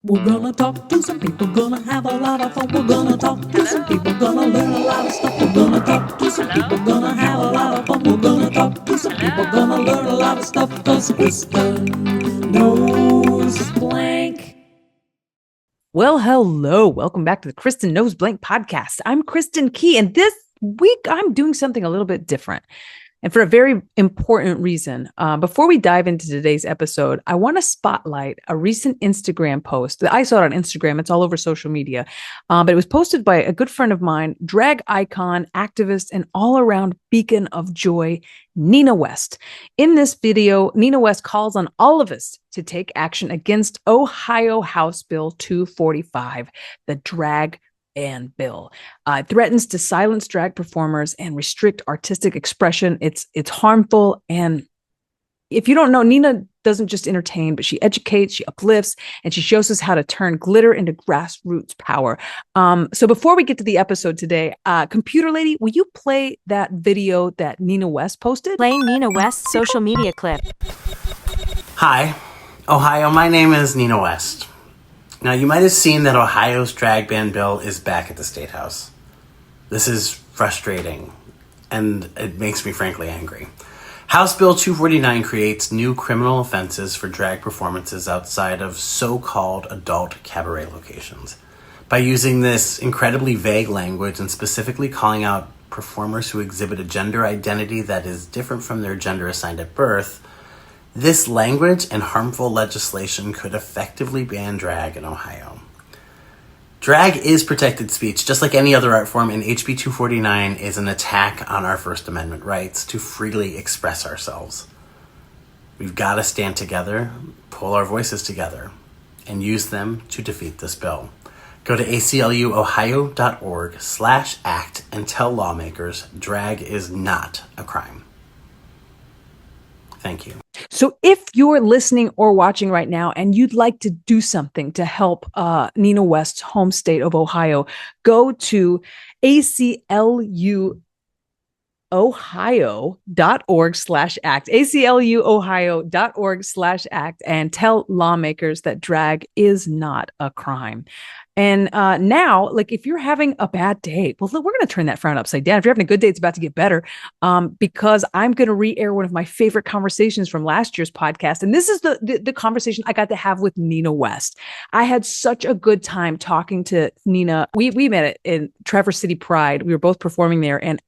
We're gonna talk to some people, gonna have a lot of fun. We're gonna talk to some people, gonna learn a lot of stuff. We're gonna talk to some people, gonna have a lot of fun. We're gonna talk to some people, gonna learn a lot of stuff. Cause Kristin knows blank. Well, hello. Welcome back to the Kristin Knows Blank podcast. I'm Kristin Key, and this week I'm doing something a little bit different. And for a very important reason. Before we dive into today's episode, I want to spotlight a recent Instagram post. I saw it on Instagram. It's all over social media. But it was posted by a good friend of mine, drag icon, activist, and all-around beacon of joy, Nina West. In this video, Nina West calls on all of us to take action against Ohio House Bill 245, the drag ban bill. It threatens to silence drag performers and restrict artistic expression. It's harmful. And if you don't know, Nina doesn't just entertain, but she educates, she uplifts, and she shows us how to turn glitter into grassroots power. So before we get to the episode today, computer lady, will you play that video that Nina West posted? Playing Nina West's social media clip. Hi, Ohio. My name is Nina West. Now, you might have seen that Ohio's drag ban bill is back at the State House. This is frustrating, and it makes me frankly angry. House Bill 249 creates new criminal offenses for drag performances outside of so-called adult cabaret locations. By using this incredibly vague language and specifically calling out performers who exhibit a gender identity that is different from their gender assigned at birth, this language and harmful legislation could effectively ban drag in Ohio. Drag is protected speech, just like any other art form, and HB 249 is an attack on our First Amendment rights to freely express ourselves. We've got to stand together, pull our voices together, and use them to defeat this bill. Go to acluohio.org/act and tell lawmakers drag is not a crime. Thank you. So if you're listening or watching right now and you'd like to do something to help Nina West's home state of Ohio, go to acluohio.org/act, acluohio.org/act, and tell lawmakers that drag is not a crime. And now, like, if you're having a bad day, well, we're going to turn that frown upside down. If you're having a good day, it's about to get better, because I'm going to re-air one of my favorite conversations from last year's podcast. And this is the conversation I got to have with Nina West. I had such a good time talking to Nina. We met in Traverse City Pride. We were both performing there, and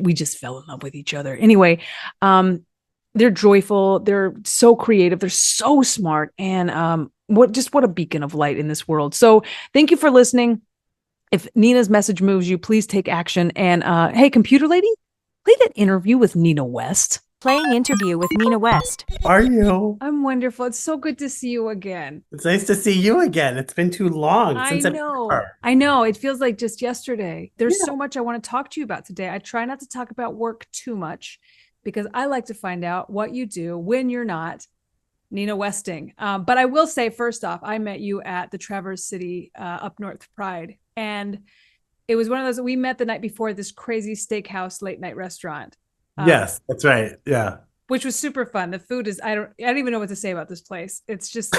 we just fell in love with each other. Anyway, they're joyful. They're so creative. They're so smart. And what a beacon of light in this world. So thank you for listening. If Nina's message moves you, please take action. And hey, computer lady, play that interview with Nina West. Playing interview with Nina West. Are you? I'm wonderful. It's so good to see you again. It's nice to see you again. It's been too long since I know. It feels like just yesterday. There's so much I want to talk to you about today. I try not to talk about work too much because I like to find out what you do when you're not Nina Westing. But I will say, first off, I met you at the Traverse City Up North Pride. And it was one of those that we met the night before at this crazy steakhouse late night restaurant. Yes, that's right. Yeah. Which was super fun. The food is, I don't even know what to say about this place. It's just,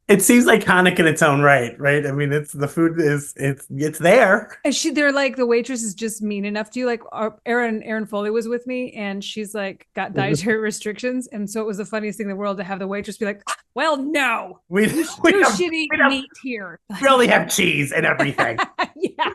It seems iconic in its own right? I mean, the food is it's there. And they're like, the waitress is just mean enough to you. Like Erin Foley was with me, and she's like got dietary restrictions, and so it was the funniest thing in the world to have the waitress be like, "Well, no, We should eat meat here. We only have cheese and everything. Yeah,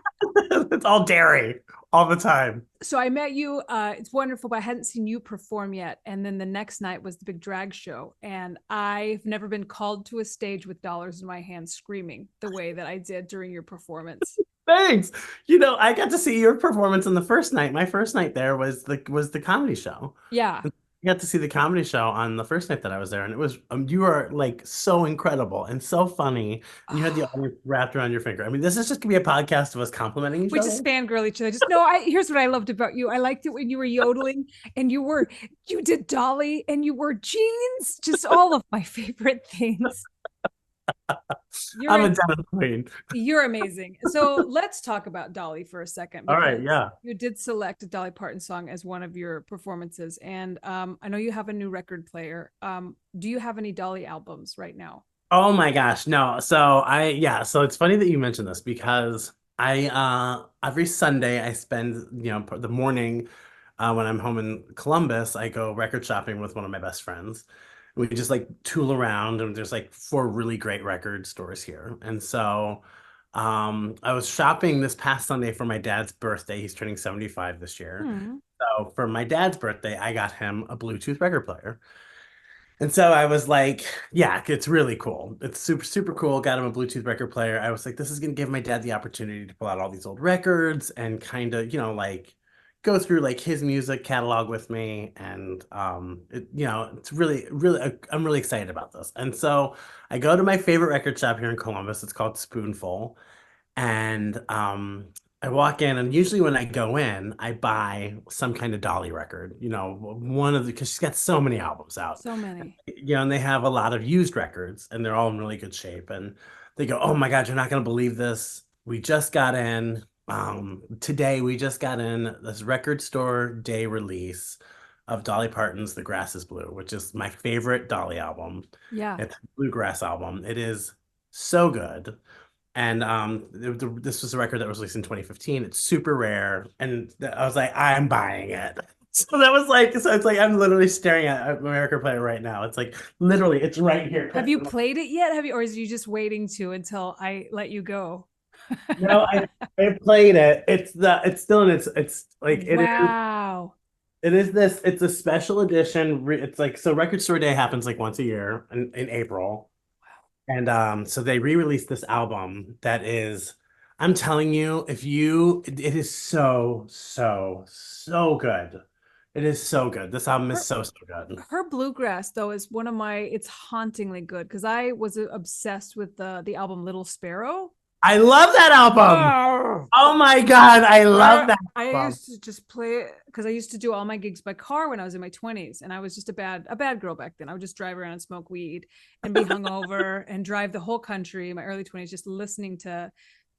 It's all dairy all the time. So I met you. It's wonderful, but I hadn't seen you perform yet. And then the next night was the big drag show, and I've never been called to a stage with dollars in my hands, screaming the way that I did during your performance. Thanks. I got to see your performance on the first night. My first night there was the comedy show. Yeah. I got to see the comedy show on the first night that I was there, and it was you are like so incredible and so funny, and you had the audience wrapped around your finger. I mean, this is just gonna be a podcast of us complimenting each We other. just fangirl each other. Here's what I loved about you. I liked it when you were yodeling and you did Dolly and you wore jeans. Just all of my favorite things. I'm a denim queen. You're amazing. So let's talk about Dolly for a second. All right, yeah. You did select a Dolly Parton song as one of your performances. And I know you have a new record player. Do you have any Dolly albums right now? Oh my gosh, no. So it's funny that you mentioned this because I every Sunday I spend, the morning when I'm home in Columbus, I go record shopping with one of my best friends. We just like tool around and there's like four really great record stores here. And so I was shopping this past Sunday for my dad's birthday. He's turning 75 this year. Hmm. So for my dad's birthday, I got him a Bluetooth record player. And so I was like, yeah, it's really cool. It's super, super cool. Got him a Bluetooth record player. I was like, this is going to give my dad the opportunity to pull out all these old records and kind of, like go through like his music catalog with me. And, it's really, really, I'm really excited about this. And so I go to my favorite record shop here in Columbus. It's called Spoonful. And I walk in, and usually when I go in, I buy some kind of Dolly record, one of the, because she's got so many albums out, So many. and they have a lot of used records, and they're all in really good shape. And they go, "Oh my God, you're not going to believe this. We just got in, today, we just got in this record store day release of Dolly Parton's The Grass is Blue, which is my favorite Dolly album. Yeah. It's a bluegrass album. It is so good. And this was a record that was released in 2015. It's super rare, and I was like, I'm buying it. So that was like, so it's like I'm literally staring at my record player right now. It's like literally, it's right here. Have you played it yet? Have you, or is you just waiting to until I let you go? No, I played it. It's still in it's like Wow. it is this. It's a special edition. It's like, so Record Store Day happens like once a year in April. And so they re-released this album that is, I'm telling you, it is so, so, so good. It is so good. This album is so, so good. Her bluegrass though is one of my, it's hauntingly good because I was obsessed with the album Little Sparrow. I love that album. Oh my God, I love that I album. used to just play it because I used to do all my gigs by car when I was in my 20s, and I was just a bad girl back then. I would just drive around and smoke weed and be hungover and drive the whole country in my early 20s just listening to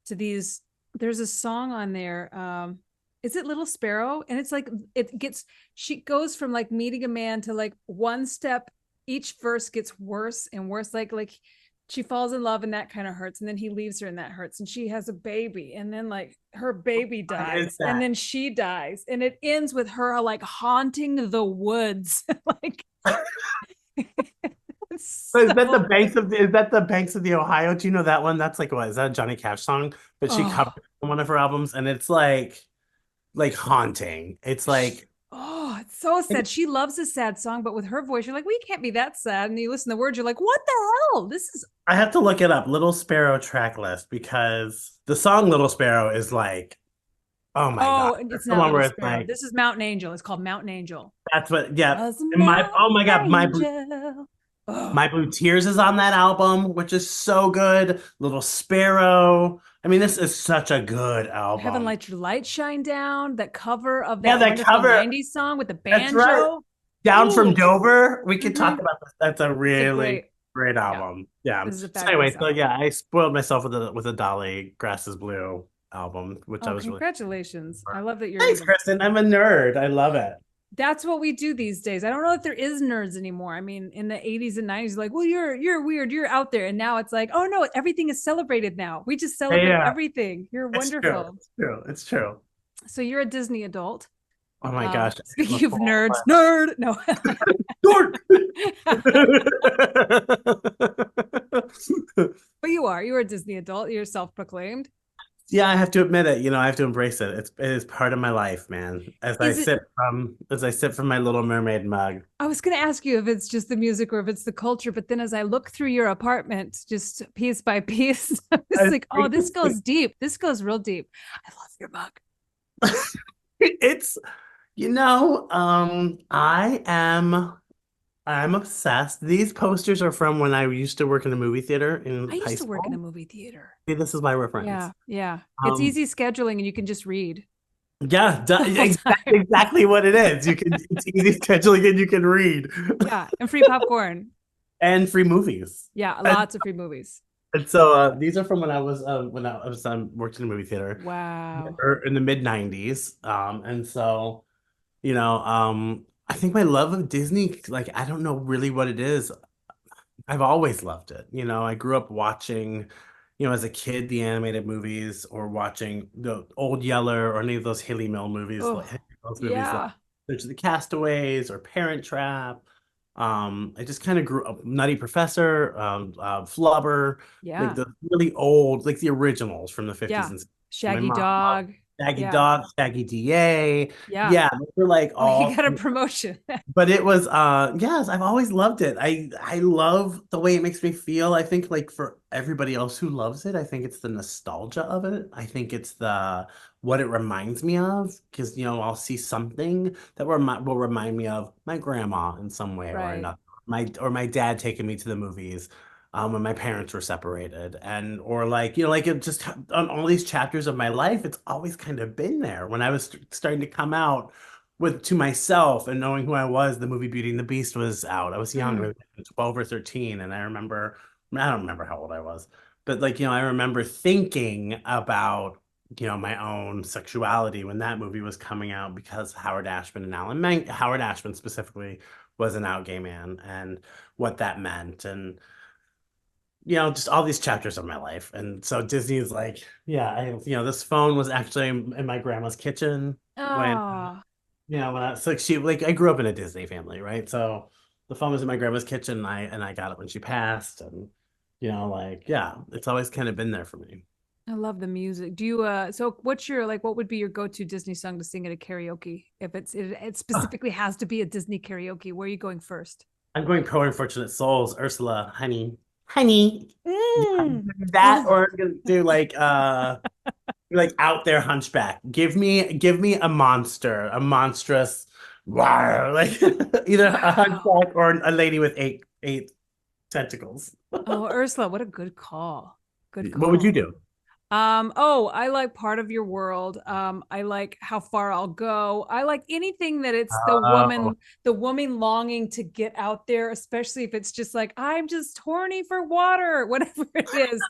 these. There's a song on there. Is it Little Sparrow? And it's like she goes from like meeting a man to like one step, each verse gets worse and worse, like she falls in love and that kind of hurts, and then he leaves her and that hurts, and she has a baby, and then like her baby dies, and then she dies, and it ends with her like haunting the woods. Like so is that the banks of the Ohio? Do you know that one? That's like, what is that, a Johnny Cash song? But she covered on one of her albums, and it's like haunting. It's like, oh, it's so sad. She loves a sad song, but with her voice, you're like, well, you can't be that sad. And you listen to the words, you're like, what the hell? This is. I have to look it up, Little Sparrow track list, because the song Little Sparrow is like, oh my God. It's the not one where Little it's Sparrow. like, This is Mountain Angel. It's called Mountain Angel. that's what, yeah. Was a Oh my God, Angel. My Blue Tears is on that album, which is so good. Little Sparrow. I mean, this is such a good album. Heaven Let Your Light Shine Down. That cover of Yeah, that that wonderful cover. 90s song with the That's banjo. right. Down from Ooh. Dover. We could Mhm. talk about this. That's a really It's great album. Yeah. This is a So anyway, fabulous so yeah, I spoiled myself with a Dolly Grass is Blue album, which I was congratulations. I love that you're. Thanks, Kristin. I'm a nerd. I love it. That's what we do these days. I don't know if there is nerds anymore. I mean, in the 80s and 90s, like, well, you're weird, you're out there. And now it's like, oh no, everything is celebrated now. We just celebrate everything. You're wonderful. It's true. So you're a Disney adult. Oh my gosh. Speaking of nerds, nerd. No. But you're a Disney adult. You're self-proclaimed. Yeah, I have to admit it. I have to embrace it. It is part of my life, man. As I sip from my Little Mermaid mug. I was going to ask you if it's just the music or if it's the culture, but then as I look through your apartment, just piece by piece, it's like, oh, this goes deep. This goes real deep. I love your mug. It's, I'm obsessed. These posters are from when I used to work in a movie theater in high school. I used to work in a movie theater. See, this is my reference. Yeah. It's easy scheduling and you can just read. Yeah, exactly what it is. It's easy scheduling and you can read. Yeah, and free popcorn. And free movies. Yeah, lots of free movies. And so these are from when I was worked in a movie theater. Wow. In the mid 90s. And so, I think my love of Disney, like, I don't know really what it is. I've always loved it. I grew up watching, as a kid, the animated movies, or watching the Old Yeller or any of those Haley Mill movies, Oh, like those movies like yeah. there's the Castaways or Parent Trap. I just kind of grew up Nutty Professor, Flubber, like Yeah. the really old, like the originals from the 50s Yeah. and 60s. My Shaggy mom loved Dog. Shaggy Yeah. Dog, Shaggy DA. Yeah. Yeah, those were like Oh, you all. got a promotion. But it was yes, I've always loved it. I love the way it makes me feel. I think like for everybody else who loves it, I think it's the nostalgia of it. I think it's the what it reminds me of, because I'll see something that will remind me of my grandma in some way or Right. another. My dad taking me to the movies when my parents were separated, and or like like it just on all these chapters of my life, it's always kind of been there. When I was starting to come out to myself and knowing who I was, the movie Beauty and the Beast was out. I was young, I Mm. was 12 or 13, and I don't remember how old I was, but like, I remember thinking about, my own sexuality when that movie was coming out, because Howard Ashman specifically was an out gay man, and what that meant, and just all these chapters of my life. And so Disney is like, yeah, this phone was actually in my grandma's kitchen when Oh, when I so she like I grew up in a Disney family, right? So the phone was in my grandma's kitchen, and I got it when she passed, and like, yeah, it's always kind of been there for me. I love the music. Do you so what's your like what would be your go-to Disney song to sing at a karaoke? If it specifically has to be a Disney karaoke, where are you going first? I'm going Poor Unfortunate Souls, Ursula, honey. Yeah, Mm. that, or I'm gonna do like Out There Hunchback. Give me a monster, a monstrous, wow, like either a Wow. hunchback or a lady with eight tentacles. Oh, Ursula, what a good call. Good What would you call. do? Oh, I like Part of Your World. I like How Far I'll Go. I like anything that it's Oh, the woman longing to get out there, especially if it's just like, I'm just horny for water, whatever it is. and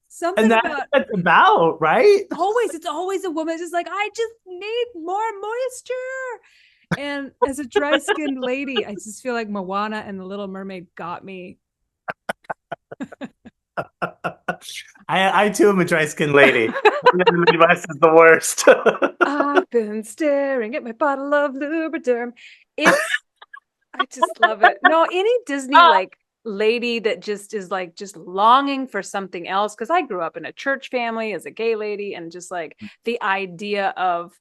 Something that's about what it's about, right? it's always a woman just like, I just need more moisture. And as a dry-skinned lady, I just feel like Moana and the Little Mermaid got me. I too am a dry skinned lady. The Midwest is the worst. I've been staring at my bottle of Lubriderm. It's I just love it. No, any Disney like lady that just is like just longing for something else. Cause I grew up in a church family as a gay lady, and just like the idea of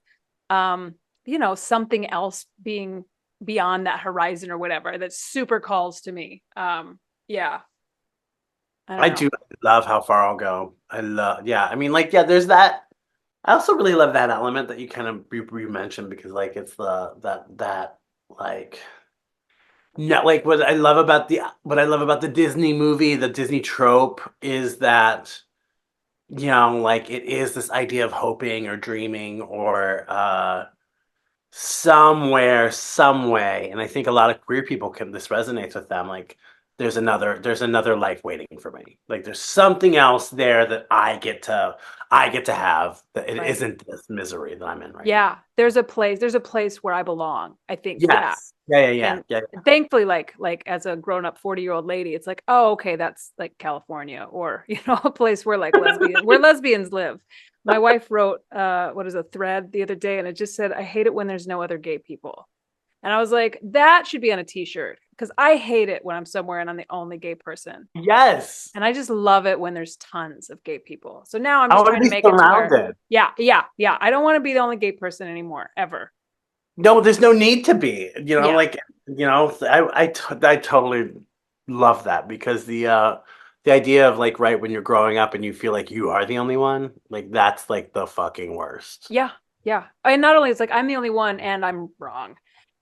something else being beyond that horizon or whatever, that super calls to me. Yeah, I don't I know. do love How Far I'll Go. Yeah. I mean, like, yeah, there's that. I also really love that element that you mentioned, because like it's that like no, like what I love about the Disney movie, the Disney trope, is that like it is this idea of hoping or dreaming, or somewhere, some way. And I think a lot of queer people this resonates with them. Like there's another life waiting for me. Like there's something else there that I get to have, that it Right. isn't this misery that I'm in right now. Yeah, there's a place where I belong, I think. Yeah. Yes. Yeah, yeah, yeah, And yeah. thankfully, like as a grown-up 40-year-old lady, it's like, oh, okay, that's like California, or a place where like lesbians live. My wife wrote what is a thread the other day, and it just said, I hate it when there's no other gay people. And I was like, that should be on a t-shirt, because I hate it when I'm somewhere and I'm the only gay person. Yes. And I just love it when there's tons of gay people. So now I'm I just want trying to to be make it to where, surrounded. yeah, yeah, yeah. I don't want to be the only gay person anymore, ever. No, there's no need to be. Yeah. Like I totally love that, because the idea of like, right when you're growing up and you feel like you are the only one, like that's like the fucking worst. Yeah, yeah. And not only it's like I'm the only one and I'm wrong,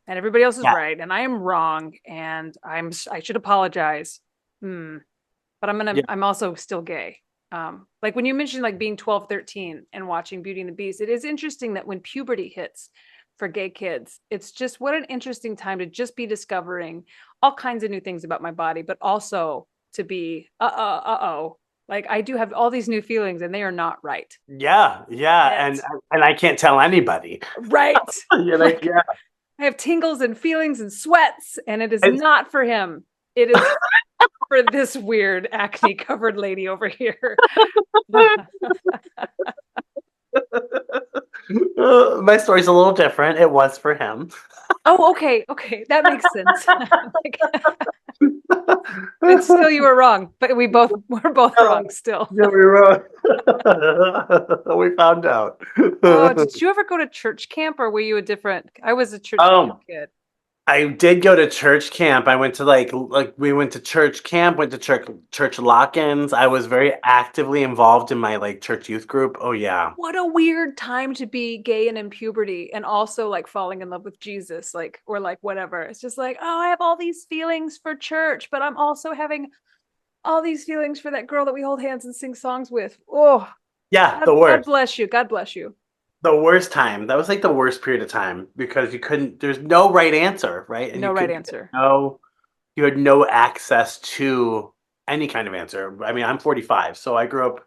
and everybody else is Yeah. right, and I am wrong, and I should apologize. But Yeah. I'm also still gay. Like when you mentioned like being 12, 13 and watching Beauty and the Beast, it is interesting that when puberty hits for gay kids, it's just what an interesting time to just be discovering all kinds of new things about my body, but also to be like I do have all these new feelings and they are not right. Yeah, yeah, And and I can't tell anybody. right. You're like, Like yeah. I have tingles and feelings and sweats, and it is It's not for him. It is for this weird acne covered lady over here. My story's a little different. It was for him. Oh, okay. That makes sense. And still you were wrong, but we're both wrong still. Yeah, we were. We found out. Oh, did you ever go to church camp or were you a different? I was a church camp kid. I did go to church camp. I went to like we went to church camp, went to church lock-ins. I was very actively involved in my like church youth group. Oh yeah. What a weird time to be gay and in puberty and also like falling in love with Jesus, like, or like whatever. It's just like, oh, I have all these feelings for church, but I'm also having all these feelings for that girl that we hold hands and sing songs with. Oh, Yeah, God, the God worst. bless you. God bless you. The worst time. That was like the worst period of time because you couldn't, there's no right answer, right? And No you right couldn't- answer. No, you had no access to any kind of answer. I mean, I'm 45, so I grew up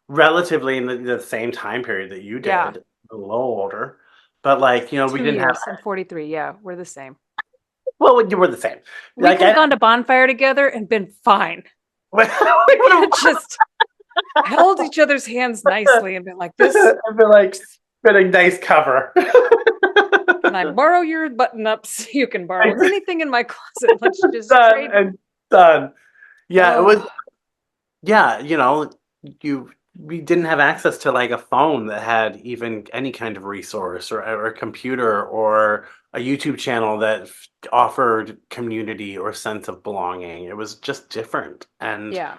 relatively in the same time period that you did, Yeah. a little older. But like, we 2 didn't have, years. I'm 43. Yeah, we're the same. well, you were the same. We Like, could have gone to bonfire together and been fine. we We could would've have just held each other's hands nicely and been like, this, I'd be like, been a nice cover. can I borrow your button ups? You can borrow anything in my closet. Let's just Done trade. and done. Yeah, it was. Oh, Yeah, we didn't have access to like a phone that had even any kind of resource or a computer or a YouTube channel that offered community or sense of belonging. It was just different. And, yeah.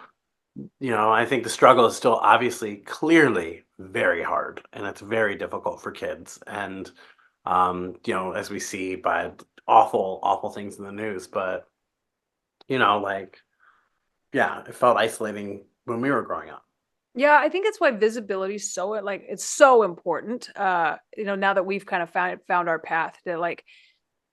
I think the struggle is still obviously clearly very hard and it's very difficult for kids. And, as we see by awful, awful things in the news, but, like, yeah, it felt isolating when we were growing up. Yeah, I think it's why visibility is so like it's so important. Now that we've kind of found our path to like,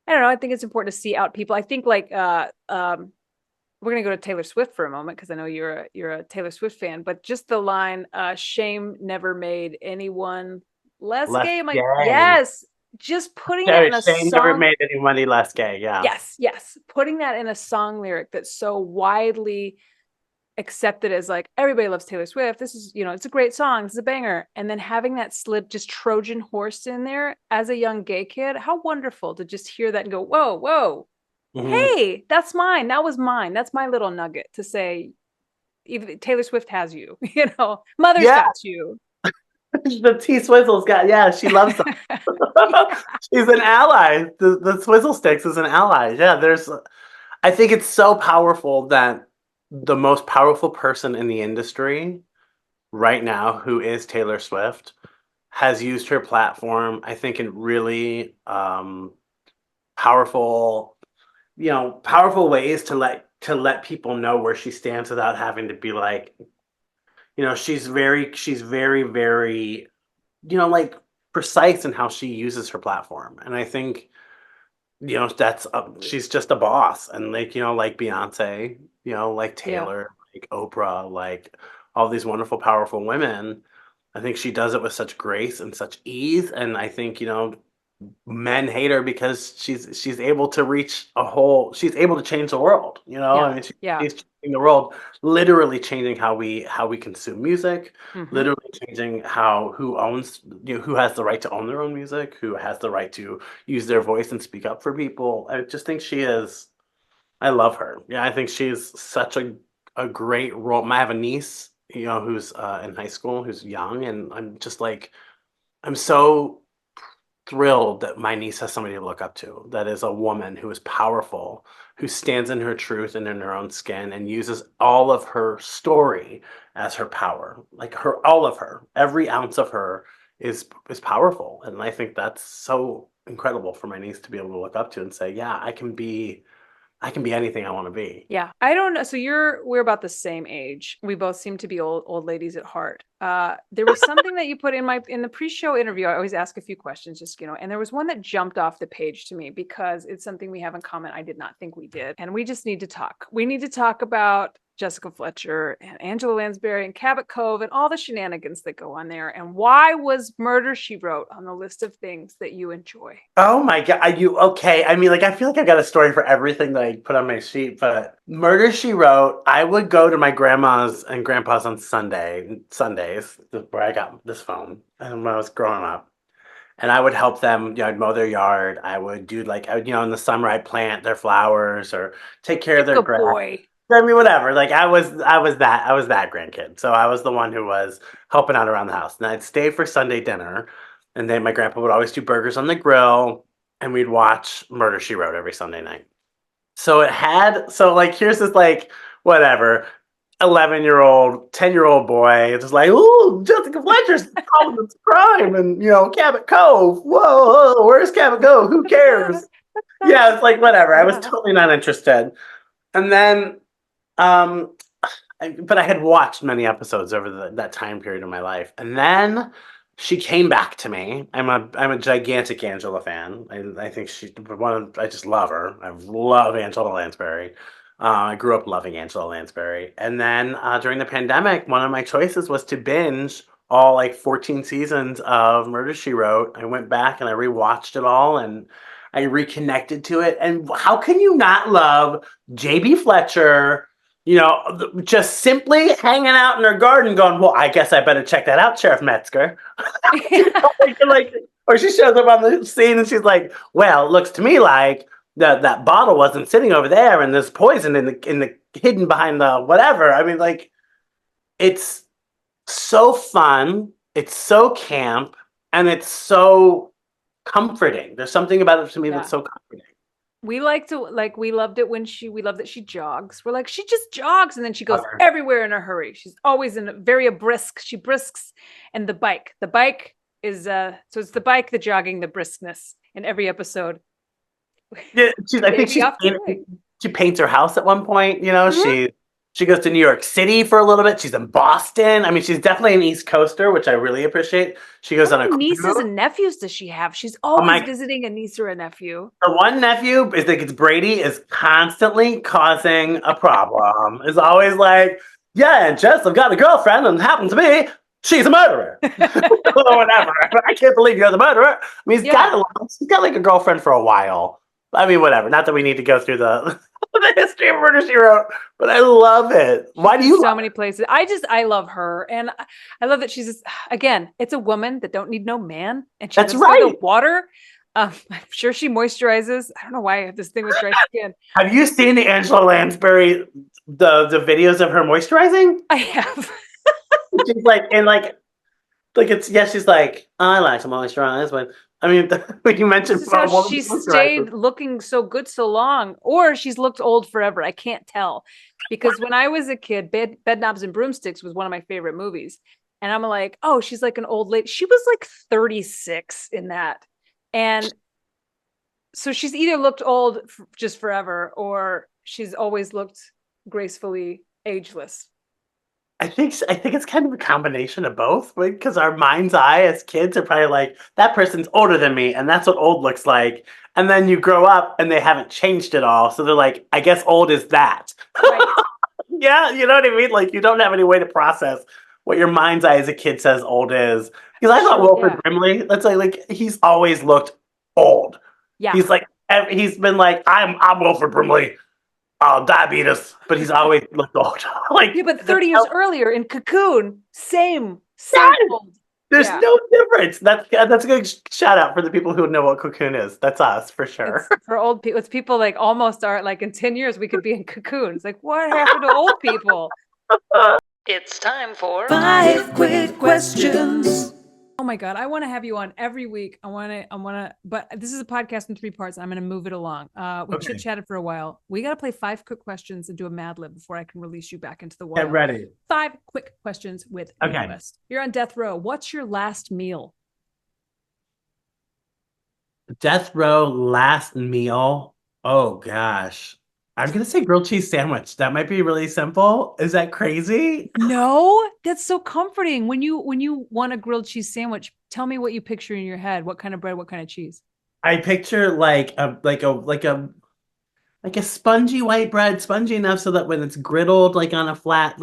I don't know, I think it's important to see out people. I think like we're gonna go to Taylor Swift for a moment because I know you're a Taylor Swift fan, but just the line, shame never made anyone less Less gay. I'm like, gay. yes, just putting that in a Shane never song. made anybody less gay. Yeah. Yes. Putting that in a song lyric that's so widely accepted as like everybody loves Taylor Swift. This is, it's a great song. This is a banger. And then having that slip just Trojan horse in there as a young gay kid, how wonderful to just hear that and go, whoa, Mhm. hey, that's mine. That was mine. That's my little nugget to say, even Taylor Swift has you, mother's Yeah. got you. The T Swizzle's got, yeah, she loves them. She's an ally. The Swizzle Sticks is an ally. Yeah, I think it's so powerful that the most powerful person in the industry right now, who is Taylor Swift, has used her platform, I think, in really powerful, powerful ways to let people know where she stands without having to be like, she's very, very, like precise in how she uses her platform. And I think, that's she's just a boss. And like Beyonce, like Taylor, like Oprah, like all these wonderful, powerful women. I think she does it with such grace and such ease. And I think, men hate her because she's able to she's able to change the world. I mean, she's changing the world, literally changing how we consume music, Mhm. literally changing who owns, who has the right to own their own music, who has the right to use their voice and speak up for people. I just think I love her. Yeah, I think she's such a great role. I have a niece, who's in high school, who's young, and I'm so thrilled that my niece has somebody to look up to, that is a woman who is powerful, who stands in her truth and in her own skin and uses all of her story as her power. Like all of her, every ounce of her is powerful. And I think that's so incredible for my niece to be able to look up to and say, yeah, I can be anything I want to be. Yeah. I don't know. So we're about the same age. We both seem to be old ladies at heart. There was something that you put in the pre-show interview. I always ask a few questions, just, and there was one that jumped off the page to me because it's something we have in common. I did not think we did. And we just need to talk. We need to talk about Jessica Fletcher and Angela Lansbury and Cabot Cove and all the shenanigans that go on there. And why was Murder, She Wrote on the list of things that you enjoy? Oh my God. Are you okay? I mean, like, I feel like I've got a story for everything that I put on my sheet, but Murder, She Wrote, I would go to my grandma's and grandpa's on Sundays, where I got this phone, and when I was growing up. And I would help them, I'd mow their yard. I would do in the summer I'd plant their flowers or take care of their Good grass. boy. I mean, whatever. Like I was that grandkid. So I was the one who was helping out around the house. And I'd stay for Sunday dinner. And then my grandpa would always do burgers on the grill. And we'd watch Murder, She Wrote every Sunday night. So here's this whatever, 11-year-old, 10-year-old boy. It's just like, ooh, Jessica Fletcher's solving this crime. And, Cabot Cove. Whoa, where's Cabot Cove? Who cares? Yeah, it's like, whatever. I was totally not interested. And then, but I had watched many episodes over that time period of my life. And then she came back to me. I'm a gigantic Angela fan. I think I just love her. I love Angela Lansbury. I grew up loving Angela Lansbury. And then during the pandemic, one of my choices was to binge all 14 seasons of Murder, She Wrote. I went back and I rewatched it all and I reconnected to it. And how can you not love J.B. Fletcher, just simply hanging out in her garden going, well, I guess I better check that out, Sheriff Metzger. Or she shows up on the scene and she's like, well, it looks to me like that bottle wasn't sitting over there and there's poison in the hidden behind the whatever. I mean, it's so fun. It's so camp and it's so comforting. There's something about it to me that's so comforting. We loved it when we love that she jogs. We're like, she just jogs and then she goes everywhere in a hurry. She's always very brisk. She brisks. And the bike is, so it's the bike, the jogging, the briskness in every episode. Yeah, I think she paints her house at one point, she goes to New York City for a little bit. She's in Boston. I mean, she's definitely an East Coaster, which I really appreciate. She goes on a nieces and nephews does she have? She's always visiting a niece or a nephew. The one nephew it's Brady is constantly causing a problem. Is always like, yeah, and Jess, I've got a girlfriend and happens to be she's a murderer. Or whatever. I can't believe you're the murderer. I mean, he's got a girlfriend for a while. I mean, whatever. Not that we need to go through the history of Murder, She Wrote, but I love it. Why do you so many places? I love her. And I love that she's just, again, it's a woman that don't need no man. And she lives by the water. I'm sure she moisturizes. I don't know why I have this thing with dry skin. Have you seen the Angela Lansbury, the videos of her moisturizing? I have. She's she's like, I like to moisturize, but I mean, when you mentioned she stayed looking so good so long, or she's looked old forever. I can't tell, because when I was a kid, Bedknobs and Broomsticks was one of my favorite movies, and I'm like, oh, she's like an old lady. She was like 36 in that, and so she's either looked old just forever, or she's always looked gracefully ageless. I think it's kind of a combination of both, because our mind's eye as kids are probably like, that person's older than me, and that's what old looks like. And then you grow up and they haven't changed at all. So they're like, I guess old is that. Right. Yeah, you know what I mean? Like, you don't have any way to process what your mind's eye as a kid says old is. Because I thought Wilford Brimley, let's say, he's always looked old. Yeah. He's been like, I'm Wilford Brimley. Diabetes, but he's always looked old. But 30 years earlier in Cocoon, same old. There's no difference. That's a good shout out for the people who know what Cocoon is. That's us for sure. It's for old people, it's people almost are in 10 years we could be in Cocoon. It's what happened to old people? It's time for 5 quick questions. Oh my God, I want to have you on every week. I want to, but this is a podcast in 3 parts. I'm going to move it along. We chit-chatted for a while. We got to play 5 quick questions and do a Mad Lib before I can release you back into the wild. Get ready. 5 quick questions with West. You're on death row. What's your last meal? Death row last meal. Oh gosh. I'm going to say grilled cheese sandwich. That might be really simple. Is that crazy? No, that's so comforting. When you want a grilled cheese sandwich, tell me what you picture in your head. What kind of bread, what kind of cheese? I picture like a like a spongy white bread, spongy enough so that when it's griddled like on a flat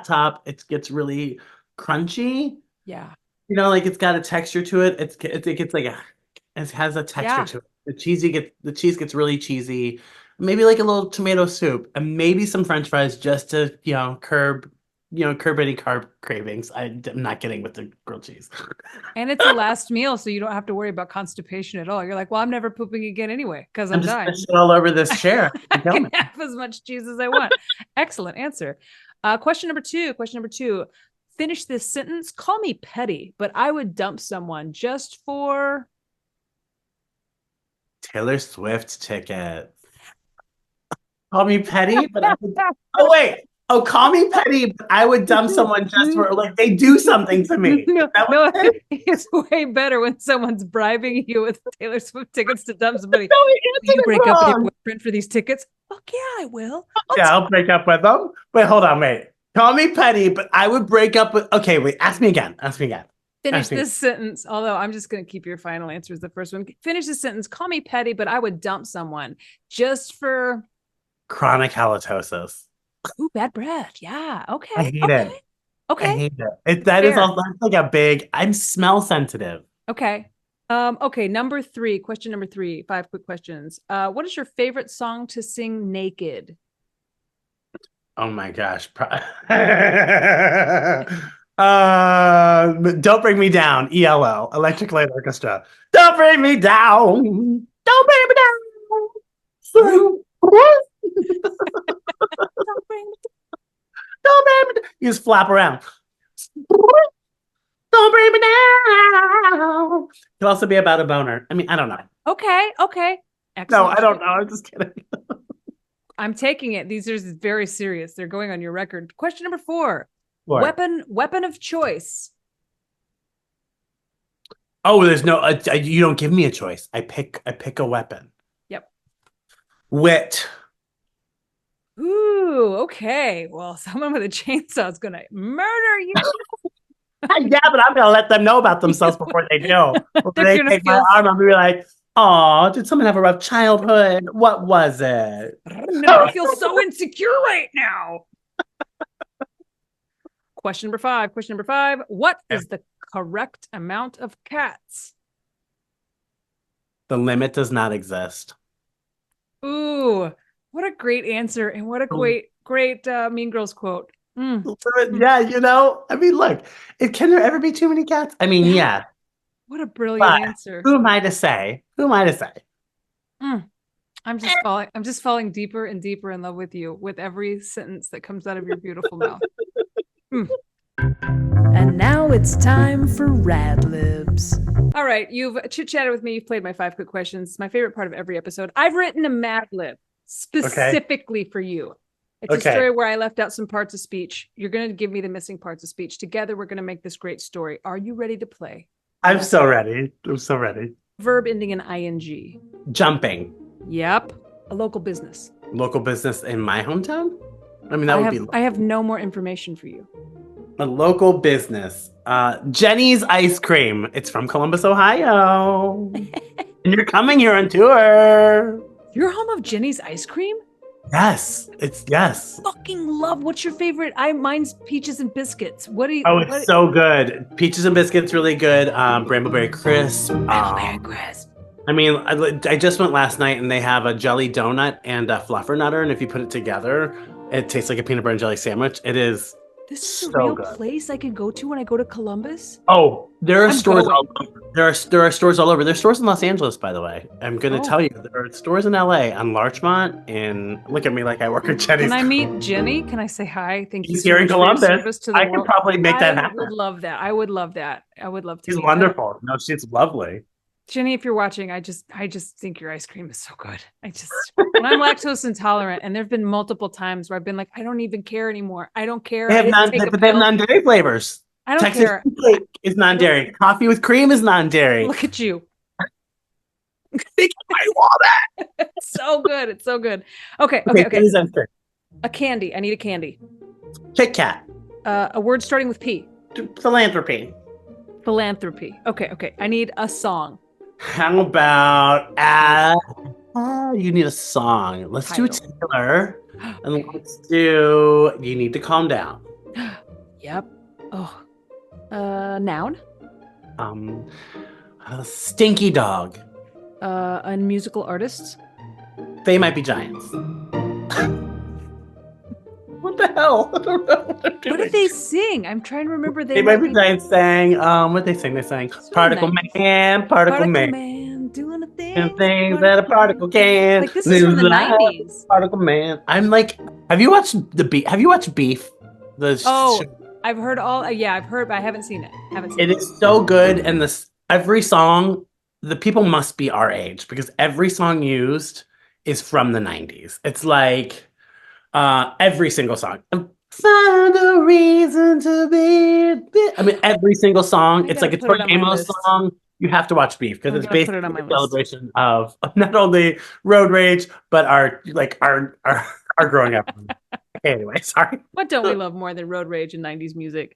top, it gets really crunchy. Yeah. You know, like it's got a texture to it. It gets like it has a texture Yeah. to it. The cheese gets really cheesy. Maybe like a little tomato soup and maybe some French fries just to, curb any carb cravings. I'm not getting with the grilled cheese. And it's a last meal, so you don't have to worry about constipation at all. You're like, well, I'm never pooping again anyway, because I'm I'm just dying. gonna shit all over this chair. I can have as much cheese as I want. Excellent answer. Question number two. Finish this sentence. Call me petty, but I would dump someone just for Taylor Swift tickets. Call me petty, but oh wait. Oh, call me petty, but I would dump someone just for like they do something to me. No, it's way better when someone's bribing you with Taylor Swift tickets to dump somebody. No, Will you break up with your boyfriend for these tickets? Fuck yeah, I will. I'll break up with them. Wait, hold on, wait. Call me petty, but I would break up with. Okay, wait. Ask me again. Finish this sentence. Although I'm just going to keep your final answer as the first one. Finish this sentence. Call me petty, but I would dump someone just for chronic halitosis. Ooh, bad breath. Yeah. Okay. I hate it. Okay. I hate it. That is also like a big. I'm smell sensitive. Okay. Okay. Number 3. Question number 3. 5 quick questions. What is your favorite song to sing naked? Oh my gosh. Don't Bring Me Down, ELO, Electric Light Orchestra. Don't bring me down. Don't bring me down. Don't bring me down. You just flap around. Don't bring me down. Could also be about a boner. I mean, I don't know. Okay. Excellent. No, I don't know. I'm just kidding. I'm taking it. These are very serious. They're going on your record. Question number 4. What? Weapon of choice. Oh, there's no. You don't give me a choice. I pick a weapon. Yep. Wit. Ooh. Okay. Well, someone with a chainsaw is gonna murder you. Yeah, but I'm gonna let them know about themselves before they do. Before they take my arm, I'm gonna be like, "Oh, did someone have a rough childhood? What was it?" No, I feel so insecure right now. Question number 5. What is the correct amount of cats? The limit does not exist. Ooh, what a great answer, and what a great Mean Girls quote. Yeah, I mean, look, can there ever be too many cats? I mean, yeah. What a brilliant answer. Who am I to say? I'm just falling deeper and deeper in love with you with every sentence that comes out of your beautiful mouth. And now it's time for Rad Libs. All right, you've chit-chatted with me. You've played my 5 quick questions. It's my favorite part of every episode. I've written a Mad Lib specifically for you. It's a story where I left out some parts of speech. You're going to give me the missing parts of speech. Together, we're going to make this great story. Are you ready to play? I'm so ready. Verb ending in ing. Jumping. Yep. A local business. Local business in my hometown? I mean, I have no more information for you. A local business. Jenny's Ice Cream. It's from Columbus, Ohio. And you're coming here on tour. You're home of Jenny's Ice Cream? Yes. Fucking love. What's your favorite? Mine's peaches and biscuits. It's so good. Peaches and biscuits, really good. Brambleberry crisp. Brambleberry crisp. I mean, I just went last night and they have a jelly donut and a fluffer nutter, and if you put it together, it tastes like a peanut butter and jelly sandwich. It is. This is so a real good. place I can go to when I go to Columbus. Oh, there are stores all over. There are stores all over. There's stores in Los Angeles, by the way. I'm going to tell you, there are stores in LA on Larchmont. And look at me like I work at Jenny's. Can I meet Jenny? Can I say hi? Thank you. He's here in Columbus. I can probably make that happen. I would love that. I would love to. She's wonderful. No, she's lovely. Jenny, if you're watching, I just think your ice cream is so good. When I'm lactose intolerant, and there've been multiple times where I've been like, I don't even care anymore. I don't care. They have non-dairy flavors. I don't Texas care. Cake is non-dairy. Coffee with cream is non-dairy. Look at you. I want that. It's so good. It's so good. Okay. A candy. I need a candy. Kit Kat. A word starting with P. Philanthropy. Okay. I need a song. How about You need a song. Let's do Title. Taylor. And let's do You Need to Calm Down. Yep. Oh. Noun. Stinky Dog. A musical artist. They Might Be Giants. What the hell? I don't know what they're doing. What did they sing? I'm trying to remember. They Might Be Giants sang, what did they sing? They sang Particle Man, Particle Man. Doing a thing. And things that a particle can. Like, this is from the 90s. Particle Man. I'm like, have you watched Beef? Oh, I've heard all. Yeah, I've heard, but I haven't seen it. It is so good, and every song, the people must be our age because every song used is from the 90s. It's like every single song. Find a reason to be. I mean, every single song. It's like a Tori Amos song. You have to watch Beef because it's basically a celebration of not only road rage but our growing up. Anyway, sorry. What don't we love more than road rage and 90s music?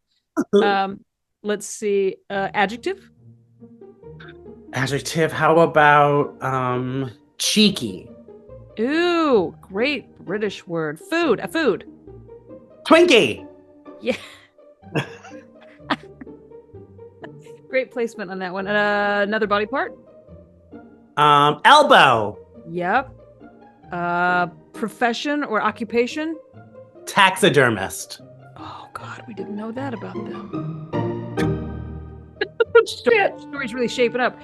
Let's see. Adjective. Adjective. How about cheeky? Ooh, great British word. Food. A food. Twinkie. Yeah. Great placement on that one. Another body part. Elbow. Yep. Profession or occupation. Taxidermist. Oh God, we didn't know that about them. Shit. Story's really shaping up.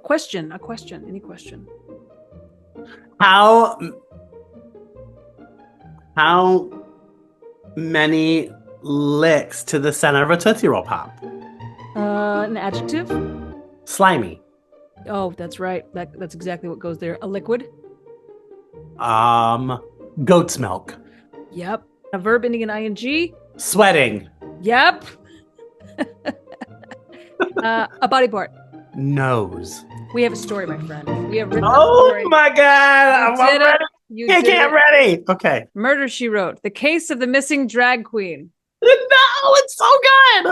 Question. A question. Any question? How many licks to the center of a Tootsie Roll Pop? An adjective. Slimy. Oh, that's right. That's exactly what goes there. A liquid. Goat's milk. Yep. A verb ending in ing. Sweating. Yep. A body part. Nose. We have a story, my friend. We have written Oh my God! I'm ready. You Can't did get it. ready. Okay. Murder, She Wrote. The case of the missing drag queen. No, it's so good.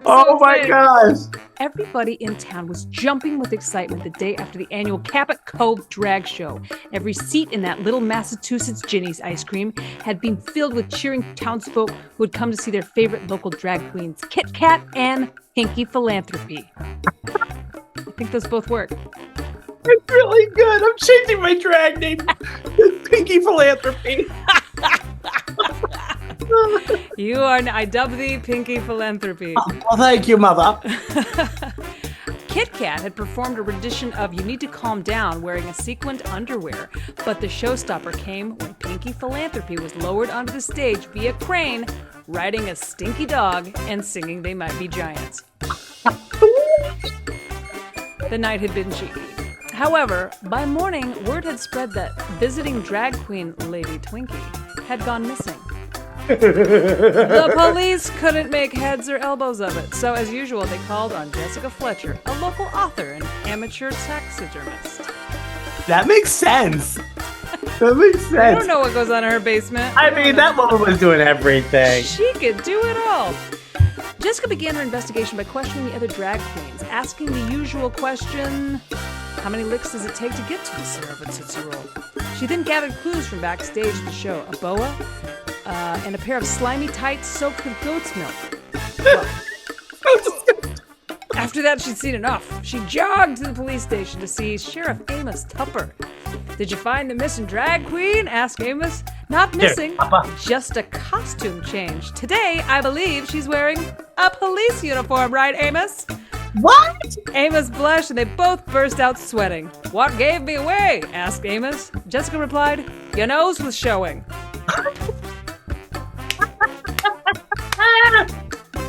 so My excited. gosh. Everybody in town was jumping with excitement the day after the annual Cabot Cove drag show. Every seat in that little Massachusetts Ginny's ice cream had been filled with cheering townsfolk who had come to see their favorite local drag queens, Kit Kat and Pinky Philanthropy. I think those both work. It's really good. I'm changing my drag name to Pinky Philanthropy. I dub thee Pinky Philanthropy. Well, thank you, Mother. Kit Kat had performed a rendition of You Need to Calm Down wearing a sequined underwear, but the showstopper came when Pinky Philanthropy was lowered onto the stage via crane, riding a stinky dog and singing They Might Be Giants. The night had been cheeky. However, by morning, word had spread that visiting drag queen Lady Twinkie had gone missing. The police couldn't make heads or elbows of it, so as usual, they called on Jessica Fletcher, a local author and amateur taxidermist. That makes sense. That makes sense. I don't know what goes on in her basement. I mean, that woman was doing everything. She could do it all. Jessica began her investigation by questioning the other drag queens, asking the usual question, how many licks does it take to get to the center of a Tootsie Roll? She then gathered clues from backstage at the show, a boa, and a pair of slimy tights soaked with goat's milk. After that, she'd seen enough. She jogged to the police station to see Sheriff Amos Tupper. Did you find the missing drag queen? Asked Amos. Not missing, just a costume change. Today, I believe she's wearing a police uniform, right, Amos? What? Amos blushed and they both burst out sweating. What gave me away? Asked Amos. Jessica replied, your nose was showing.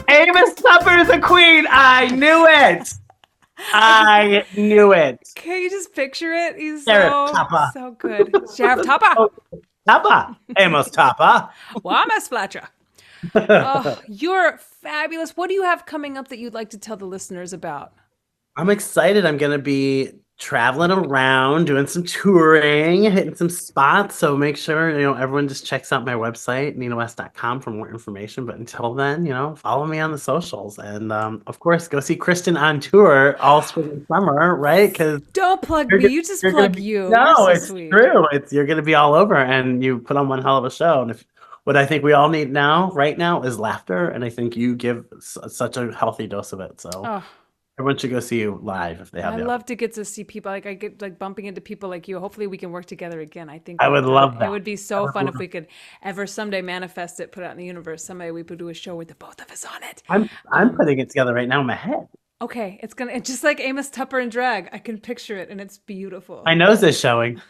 Amos Tupper is a queen. I knew it. I knew it. Can you just picture it? He's Sheriff Tupper. so good. Sheriff Tupper. Tupper. Amos Tupper. Well, Miss Fletcher. Oh, you're fabulous. What do you have coming up that you'd like to tell the listeners about? I'm excited. I'm going to be traveling around, doing some touring, hitting some spots. So make sure, everyone just checks out my website, ninawest.com, for more information. But until then, follow me on the socials. And of course, go see Kristin on tour all spring and summer, right? Because Don't plug me. You just plug you. no, You're so it's sweet. true. You're going to be all over, and you put on one hell of a show. And what I think we all need right now, is laughter. And I think you give such a healthy dose of it. So. Oh, Everyone should go see you live if they have I the love to get to see people. Like I get like bumping into people like you. Hopefully we can work together again. I think I would love that. It would be so fun if we could ever someday manifest it, put it out in the universe. Someday we could do a show with the both of us on it. I'm putting it together right now in my head. Okay, it's just like Amos Tupper and drag. I can picture it, and it's beautiful. My nose is showing.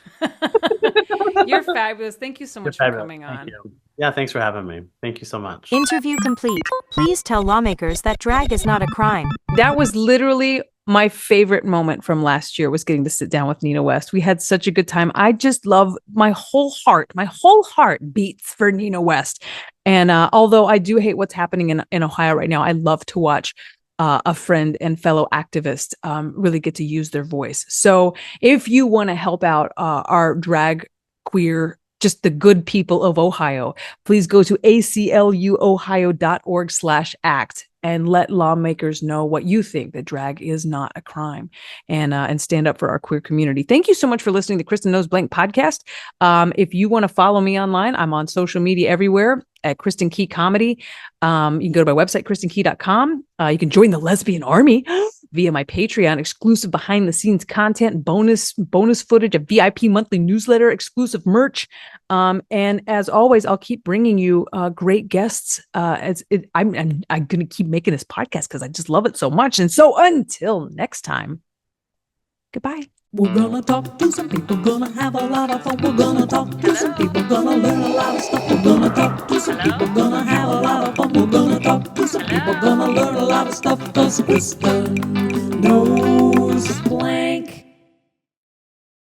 You're fabulous. Thank you so much for coming on. Thank you. Yeah, thanks for having me. Thank you so much. Interview complete. Please tell lawmakers that drag is not a crime. That was literally my favorite moment from last year, was getting to sit down with Nina West. We had such a good time. I just love my whole heart beats for Nina West. And although I do hate what's happening in Ohio right now, I love to watch a friend and fellow activist really get to use their voice. So if you want to help out our drag queer, just the good people of Ohio, please go to acluohio.org/act and let lawmakers know what you think, that drag is not a crime, and stand up for our queer community. Thank you so much for listening to Kristin Knows Blank podcast. If you want to follow me online, I'm on social media everywhere at Kristin Key Comedy. You can go to my website, kristinkey.com. You can join the lesbian army via my Patreon, exclusive behind the scenes content, bonus footage, a VIP monthly newsletter, exclusive merch. And as always, I'll keep bringing you great guests. I'm going to keep making this podcast because I just love it so much. And so until next time, goodbye. We're gonna talk to some people, gonna have a lot of fun. We're gonna talk to some people, gonna learn a lot of stuff. We're gonna talk to some people, gonna have a lot of fun. We're gonna talk to some people, gonna learn a lot of stuff. 'Cause Kristin